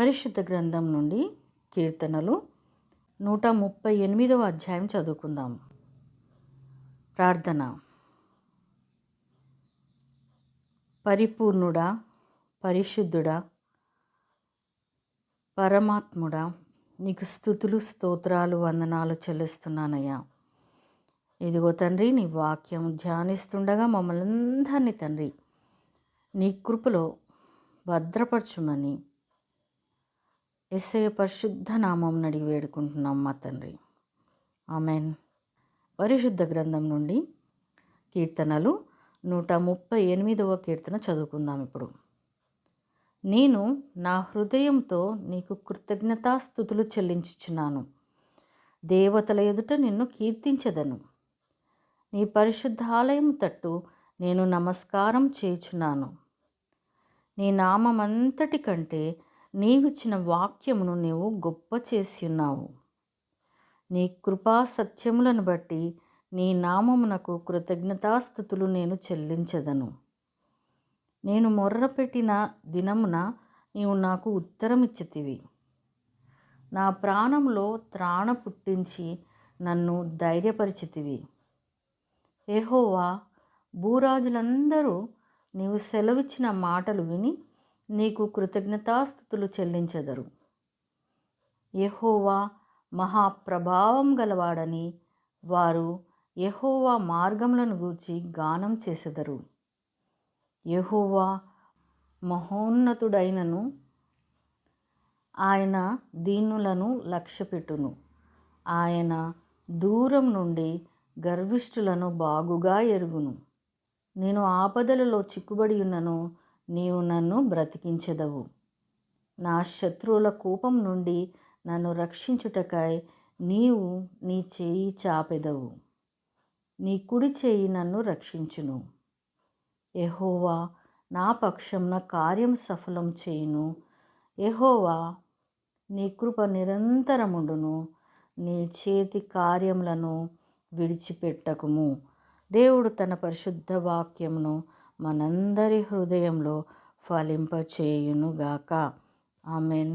పరిశుద్ధ గ్రంథం నుండి కీర్తనలు 138వ అధ్యాయం చదువుకుందాం. ప్రార్థన. పరిపూర్ణుడా, పరిశుద్ధుడా, పరమాత్ముడా, నీకు స్తుతులు, స్తోత్రాలు, వందనాలు చెల్లిస్తున్నానయ్యా. ఇదిగో తండ్రి, నీ వాక్యం ధ్యానిస్తుండగా మమ్మల్ని అందరినీ తండ్రి నీ కృపలో భద్రపరచుమని యేసయ్య పరిశుద్ధ నామం అడిగి వేడుకుంటున్నాం మా తండ్రి. ఆమెన్. పరిశుద్ధ గ్రంథం నుండి కీర్తనలు 138వ కీర్తన చదువుకుందాం ఇప్పుడు. నేను నా హృదయంతో నీకు కృతజ్ఞతాస్తుతులు చెల్లించుచున్నాను. దేవతల ఎదుట నిన్ను కీర్తించెదను. నీ పరిశుద్ధాలయం తట్టు నేను నమస్కారం చేయుచున్నాను. నీ నామమంతటి కంటే నీవిచ్చిన వాక్యమును నీవు గొప్ప చేసి ఉన్నావు. నీ కృపా సత్యములను బట్టి నీ నామమునకు కృతజ్ఞతాస్తుతులు నేను చెల్లించెదను. నేను మొర్రపెట్టిన దినమున నీవు నాకు ఉత్తరమిచ్చితివి. నా ప్రాణంలో త్రాణ పుట్టించి నన్ను ధైర్యపరిచితివి. యెహోవా, భూరాజులందరూ నీవు సెలవిచ్చిన మాటలు విని నీకు కృతజ్ఞతాస్తుతులు చెల్లించెదరు. యెహోవా మహాప్రభావం గలవాడని వారు యెహోవా మార్గములను గూర్చి గానం చేసెదరు. యెహోవా మహోన్నతుడైనను ఆయన దీనులను లక్ష్యపెట్టును. ఆయన దూరం నుండి గర్విష్ఠులను బాగుగా ఎరుగును. నేను ఆపదలలో చిక్కుబడి ఉన్నను, నీవు నన్ను బ్రతికించెదవు. నా శత్రువుల కోపం నుండి నన్ను రక్షించుటకై నీవు నీ చేయి చాపెదవు. నీ కుడి చేయి నన్ను రక్షించును. యెహోవా నా పక్షంన కార్యం సఫలం చేయును. యెహోవా, నీ కృప నిరంతరముండును. నీ చేతి కార్యములను విడిచిపెట్టకుము. దేవుడు తన పరిశుద్ధ వాక్యమును మనందరి హృదయంలో ఫలింపచేయునుగాక. ఆమెన్.